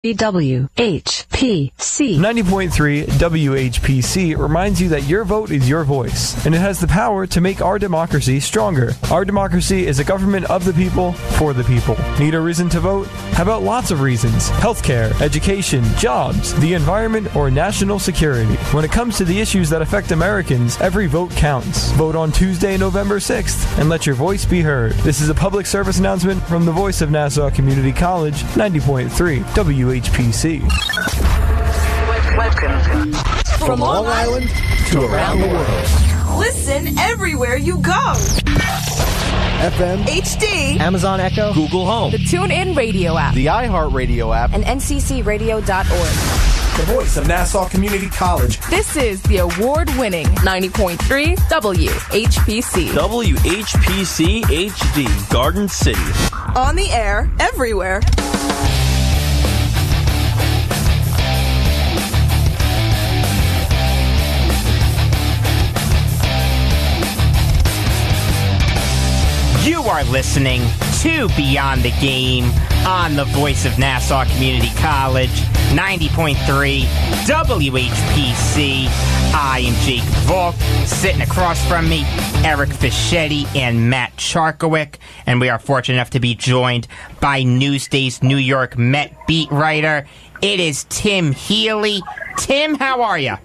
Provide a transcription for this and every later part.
WHPC 90.3 WHPC reminds you that your vote is your voice, and it has the power to make our democracy stronger. Our democracy is a government of the people, for the people. Need a reason to vote? How about lots of reasons? Healthcare, education, jobs, the environment, or national security. When it comes to the issues that affect Americans, every vote counts. Vote on Tuesday, November 6th, and let your voice be heard. This is a public service announcement from the voice of Nassau Community College, 90.3 WHPC. Welcome. From Long Island to around the world. Listen everywhere you go. FM, HD, Amazon Echo, Google Home, the TuneIn Radio app, the iHeartRadio app, and nccradio.org. The voice of Nassau Community College. This is the award-winning 90.3 WHPC. WHPC HD, Garden City. On the air, everywhere. You are listening to Beyond the Game on the voice of Nassau Community College, 90.3 WHPC. I am Jake Volk. Sitting across from me, Eric Fischetti and Matt Charkowick. And we are fortunate enough to be joined by Newsday's New York Met beat writer. It is Tim Healey. Tim, how are you?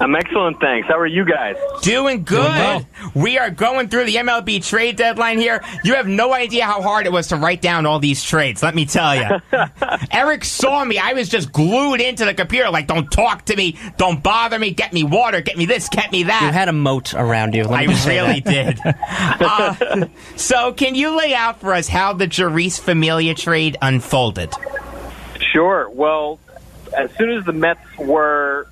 I'm excellent, thanks. How are you guys? Doing good. Well. We are going through the MLB Trade Deadline here. You have no idea how hard it was to write down all these trades, let me tell you. Eric saw me. I was just glued into the computer like, don't talk to me, don't bother me, get me water, get me this, get me that. You had a moat around you. I really did. So can you lay out for us how the Jeurys Familia trade unfolded? Sure. Well, as soon as the Mets were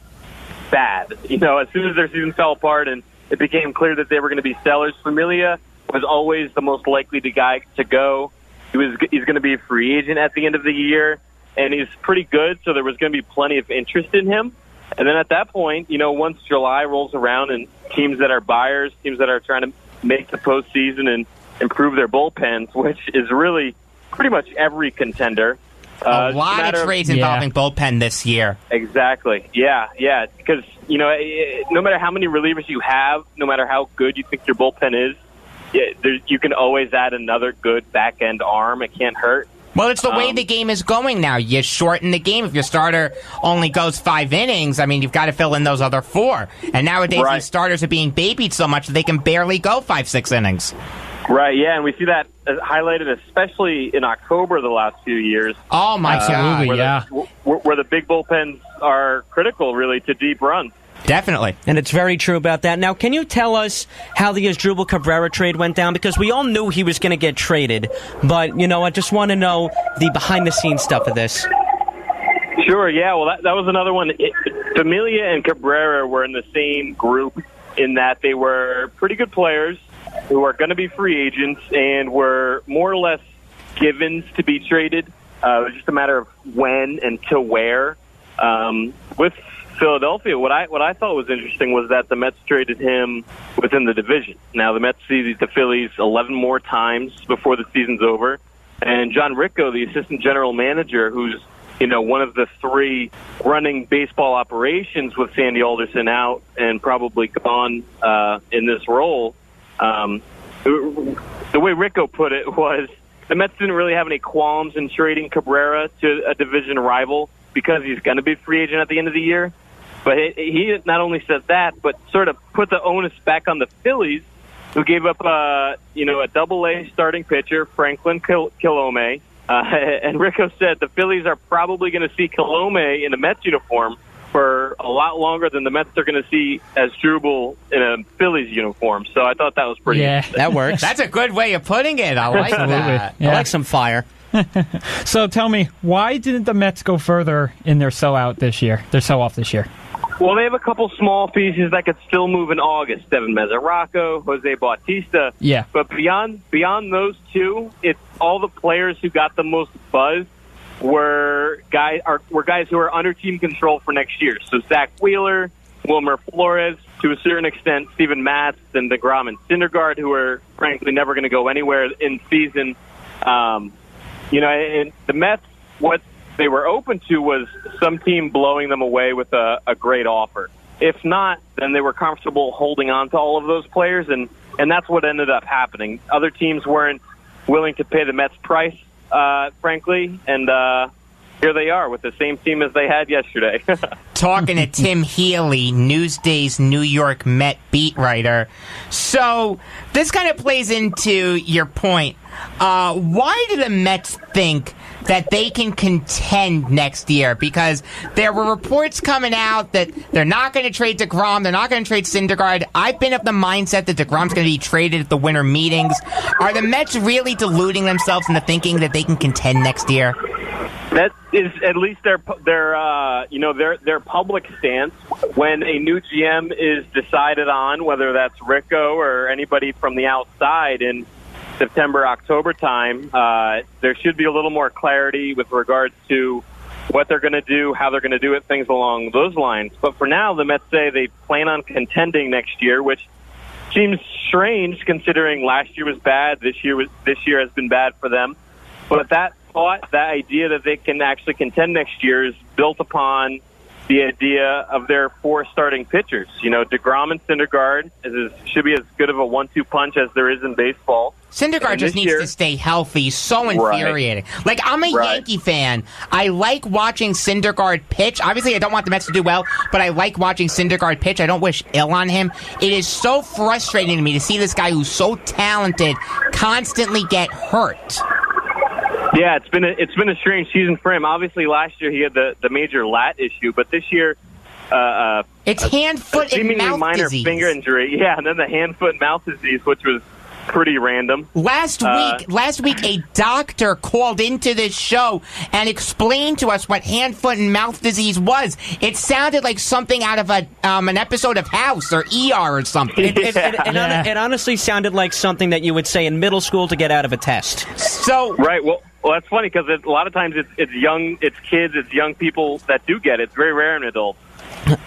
bad, as soon as their season fell apart and it became clear that they were going to be sellers, Familia was always the most likely guy to go. He's going to be a free agent at the end of the year, and he's pretty good, so there was going to be plenty of interest in him. And then at that point, once July rolls around and teams that are buyers, teams that are trying to make the postseason and improve their bullpens, which is really pretty much every contender. A lot of trades involving bullpen this year. Exactly. Yeah. Because, no matter how many relievers you have, no matter how good you think your bullpen is, you can always add another good back-end arm. It can't hurt. Well, it's the way the game is going now. You shorten the game. If your starter only goes 5 innings, you've got to fill in those other 4. And nowadays, these starters are being babied so much that they can barely go 5-6 innings. Right, yeah, and we see that highlighted especially in October the last few years. Oh, my God. Where the big bullpens are critical, really, to deep runs. Definitely. And it's very true about that. Now, can you tell us how the Asdrubal Cabrera trade went down? Because we all knew he was going to get traded. But, I just want to know the behind-the-scenes stuff of this. Sure, yeah, well, that was another one. Familia and Cabrera were in the same group in that they were pretty good players who are going to be free agents and were more or less givens to be traded. It was just a matter of when and to where. With Philadelphia, what I thought was interesting was that the Mets traded him within the division. Now, the Mets see the Phillies 11 more times before the season's over. And John Ricco, the assistant general manager, who's one of the 3 running baseball operations with Sandy Alderson out and probably gone in this role, the way Ricco put it was the Mets didn't really have any qualms in trading Cabrera to a division rival because he's going to be a free agent at the end of the year. But he not only said that, but sort of put the onus back on the Phillies, who gave up a Double-A starting pitcher, Franklin Kilome. And Ricco said the Phillies are probably going to see Kilome in a Mets uniform for a lot longer than the Mets are going to see Asdrubal in a Phillies uniform. So I thought that was pretty interesting. That works. That's a good way of putting it. I like that. Yeah. I like some fire. So tell me, why didn't the Mets go further in their sell-out this year? Their sell-off this year? Well, they have a couple small pieces that could still move in August. Devin Mesoraco, Jose Bautista. Yeah. But beyond those two, it's all the players who got the most buzz were guys who are under team control for next year. So Zach Wheeler, Wilmer Flores, to a certain extent, Steven Matz and DeGrom and Syndergaard, who are frankly never going to go anywhere in season. And the Mets, what they were open to was some team blowing them away with a great offer. If not, then they were comfortable holding on to all of those players, and that's what ended up happening. Other teams weren't willing to pay the Mets price, frankly, and here they are with the same team as they had yesterday. Talking to Tim Healey, Newsday's New York Met beat writer. So this kind of plays into your point. Why do the Mets think that they can contend next year? Because there were reports coming out that they're not going to trade DeGrom, they're not going to trade Syndergaard. I've been of the mindset that DeGrom's going to be traded at the winter meetings. Are the Mets really deluding themselves into thinking that they can contend next year? That is at least their public stance. When a new GM is decided on, whether that's Rico or anybody from the outside in September, October time, there should be a little more clarity with regards to what they're going to do, how they're going to do it, things along those lines. But for now, the Mets say they plan on contending next year, which seems strange considering last year was bad, this year has been bad for them. But that idea that they can actually contend next year is built upon the idea of their 4 starting pitchers. DeGrom and Syndergaard should be as good of a 1-2 punch as there is in baseball. Syndergaard just needs to stay healthy. So infuriating. Right. Like, I'm a Yankee fan. I like watching Syndergaard pitch. Obviously, I don't want the Mets to do well, but I like watching Syndergaard pitch. I don't wish ill on him. It is so frustrating to me to see this guy who's so talented constantly get hurt. Yeah, it's been a strange season for him. Obviously, last year he had the major lat issue, but this year it's hand, foot, and mouth minor disease. Finger injury. Yeah, and then the hand, foot, and mouth disease, which was pretty random. Last week, a doctor called into this show and explained to us what hand, foot, and mouth disease was. It sounded like something out of an episode of House or ER or something. It honestly sounded like something that you would say in middle school to get out of a test. Right. Well, that's funny because a lot of times it's kids, it's young people that do get it. It's very rare in adults.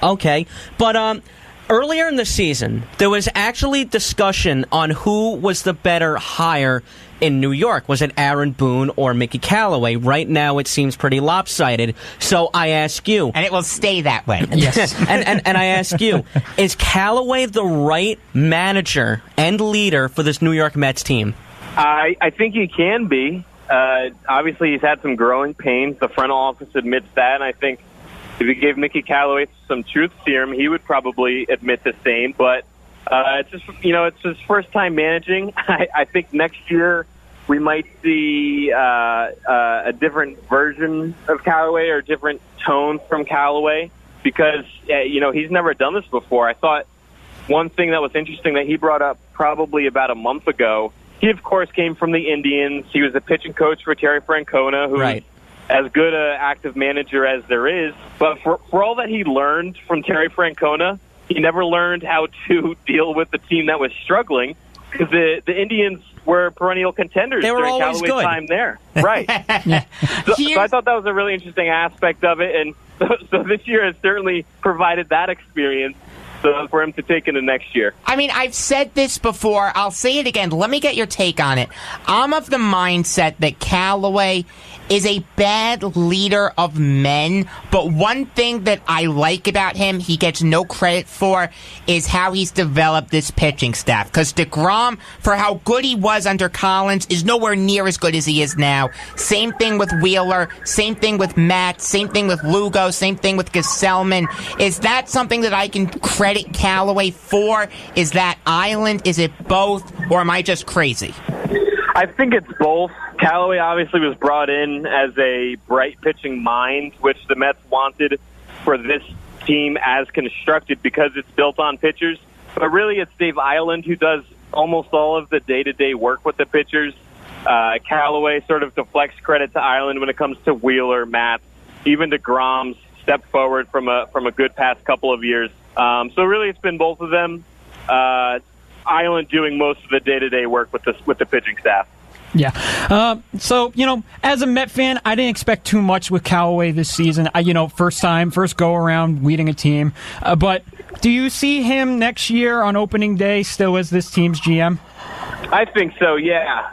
Okay, but earlier in the season, there was actually discussion on who was the better hire in New York. Was it Aaron Boone or Mickey Callaway? Right now, it seems pretty lopsided. So I ask you, and it will stay that way. Yes. and I ask you, is Callaway the right manager and leader for this New York Mets team? I think he can be. Obviously, he's had some growing pains. The front office admits that, and I think if you gave Mickey Callaway some truth serum, he would probably admit the same. But it's his first time managing. I think next year we might see a different version of Callaway or different tones from Callaway because he's never done this before. I thought one thing that was interesting that he brought up probably about a month ago. He, of course, came from the Indians. He was a pitching coach for Terry Francona, who's as good an active manager as there is. But for all that he learned from Terry Francona, he never learned how to deal with the team that was struggling because the Indians were perennial contenders they were during always Callaway's good. time there. Right. So I thought that was a really interesting aspect of it. And so this year has certainly provided that experience. So for him to take into next year. I mean, I've said this before. I'll say it again. Let me get your take on it. I'm of the mindset that Callaway is a bad leader of men, but one thing that I like about him, he gets no credit for, is how he's developed this pitching staff. Because DeGrom, for how good he was under Collins, is nowhere near as good as he is now. Same thing with Wheeler, same thing with Matt, same thing with Lugo, same thing with Gesellman. Is that something that I can credit Callaway for? Is that Island? Is it both? Or am I just crazy? I think it's both. Callaway obviously was brought in as a bright pitching mind, which the Mets wanted for this team as constructed because it's built on pitchers. But really, it's Dave Island who does almost all of the day-to-day work with the pitchers. Callaway sort of deflects credit to Island when it comes to Wheeler, Matt, even DeGrom's step forward from a good past couple of years. So really, it's been both of them. Island doing most of the day-to-day work with the pitching staff. Yeah. So, as a Met fan, I didn't expect too much with Callaway this season. First go-around leading a team. But do you see him next year on opening day still as this team's GM? I think so, yeah.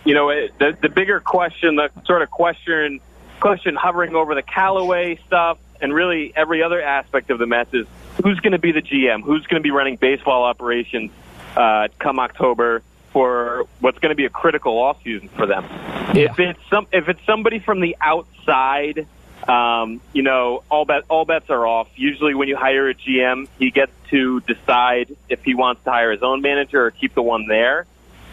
The bigger question, the sort of question question hovering over the Callaway stuff and really every other aspect of the Mets is who's going to be the GM, who's going to be running baseball operations come October for what's going to be a critical offseason for them. Yeah. If it's somebody from the outside, all bets are off. Usually when you hire a GM, he gets to decide if he wants to hire his own manager or keep the one there.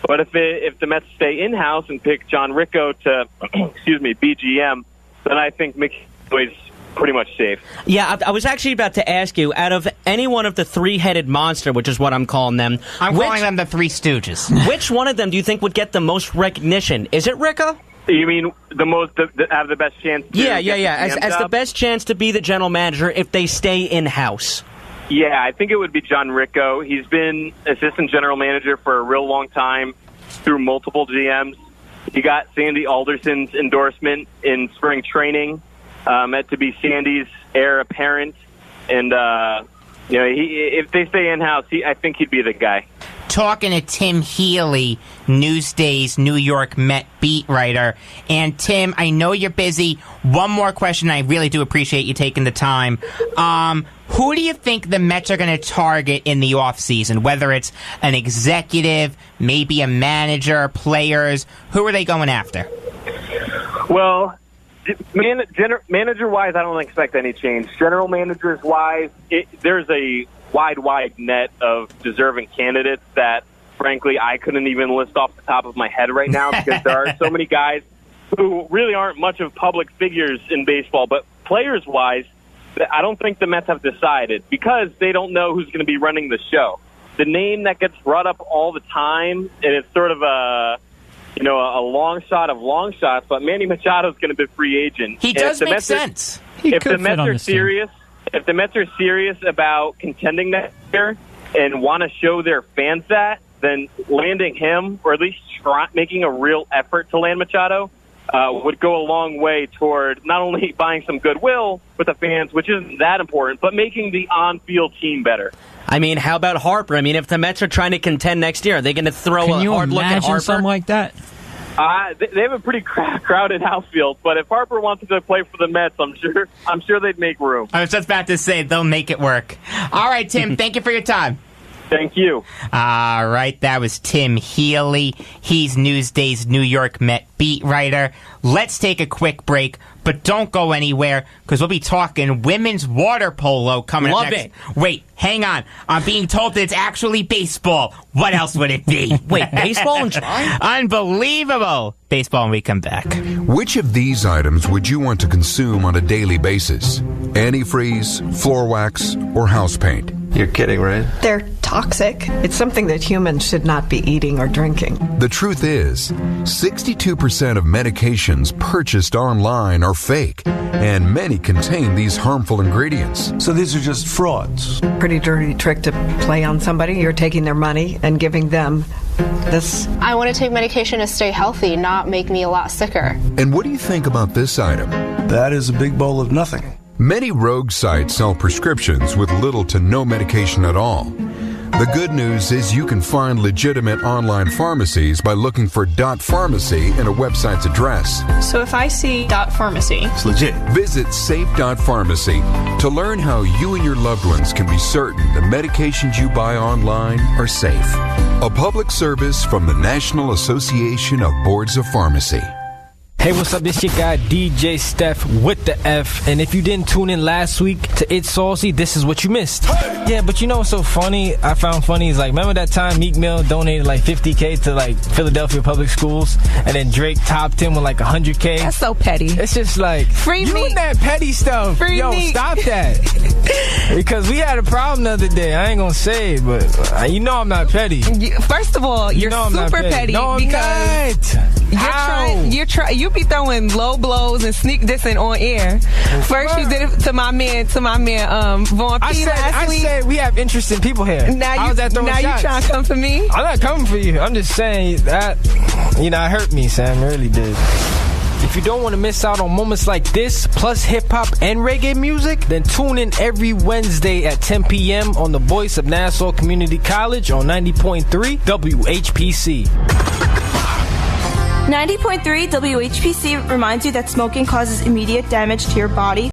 But if the Mets stay in-house and pick John Ricco to, be GM, then I think Mickey is pretty much safe. Yeah, I was actually about to ask you, out of any one of the three-headed monster, which is what I'm calling them... I'm calling them the Three Stooges. Which one of them do you think would get the most recognition? Is it Ricco? You mean have the best chance to As the best chance to be the general manager if they stay in-house. Yeah, I think it would be John Ricco. He's been assistant general manager for a real long time through multiple GMs. He got Sandy Alderson's endorsement in spring training, meant to be Sandy's heir apparent. And, if they stay in-house, I think he'd be the guy. Talking to Tim Healey, Newsday's New York Met beat writer. And Tim, I know you're busy. One more question. I really do appreciate you taking the time. Who do you think the Mets are going to target in the offseason? Whether it's an executive, maybe a manager, players, who are they going after? Well, manager-wise, I don't expect any change. General managers-wise, there's a wide net of deserving candidates that, frankly, I couldn't even list off the top of my head right now because there are so many guys who really aren't much of public figures in baseball. But players-wise, I don't think the Mets have decided because they don't know who's going to be running the show. The name that gets brought up all the time, and it's sort of a long shot of long shots, but Manny Machado's going to be a free agent. He does make sense. If the Mets are serious... If the Mets are serious about contending next year and want to show their fans that, then landing him, or at least making a real effort to land Machado, would go a long way toward not only buying some goodwill with the fans, which isn't that important, but making the on-field team better. I mean, how about Harper? I mean, if the Mets are trying to contend next year, are they going to throw a hard look at Harper? Something like that? They have a pretty crowded outfield, but if Harper wanted to play for the Mets, I'm sure they'd make room. I was just about to say, they'll make it work. All right, Tim, thank you for your time. Thank you. All right, that was Tim Healey. He's Newsday's New York Met beat writer. Let's take a quick break, but don't go anywhere, because we'll be talking women's water polo coming up next. Wait, hang on. I'm being told that it's actually baseball. What else would it be? Wait, baseball and drawing? Unbelievable. Baseball when we come back. Which of these items would you want to consume on a daily basis? Antifreeze, floor wax, or house paint? You're kidding, right? They're toxic. It's something that humans should not be eating or drinking. The truth is, 62% of medications purchased online are fake, and many contain these harmful ingredients. So these are just frauds. Pretty dirty trick to play on somebody. You're taking their money and giving them this. I want to take medication to stay healthy, not make me a lot sicker. And what do you think about this item? That is a big bowl of nothing. Many rogue sites sell prescriptions with little to no medication at all. The good news is you can find legitimate online pharmacies by looking for .pharmacy in a website's address. So if I see .pharmacy, it's legit. Visit safe.pharmacy to learn how you and your loved ones can be certain the medications you buy online are safe. A public service from the National Association of Boards of Pharmacy. Hey, what's up? This your guy, DJ Steph with the F. And if you didn't tune in last week to It's Saucy, this is what you missed. Hey! Yeah, but you know what's so funny? I found funny is, like, remember that time Meek Mill donated like $50K to like Philadelphia public schools, and then Drake topped him with like $100K? That's so petty. It's just like, free you Meek. And that petty stuff. Free Yo, Meek. Stop that. Because we had a problem the other day. I ain't gonna say it, but you know I'm not petty. First of all, you're super petty no, I'm because not. You be throwing low blows and sneak dissing on air. First, you did it to my man, Vaughn P. last week. I said we have interesting people here. Now you trying to come for me? I'm not coming for you. I'm just saying that, it hurt me, Sam. It really did. If you don't want to miss out on moments like this, plus hip-hop and reggae music, then tune in every Wednesday at 10 p.m. on the Voice of Nassau Community College on 90.3 WHPC. 90.3 WHPC reminds you that smoking causes immediate damage to your body.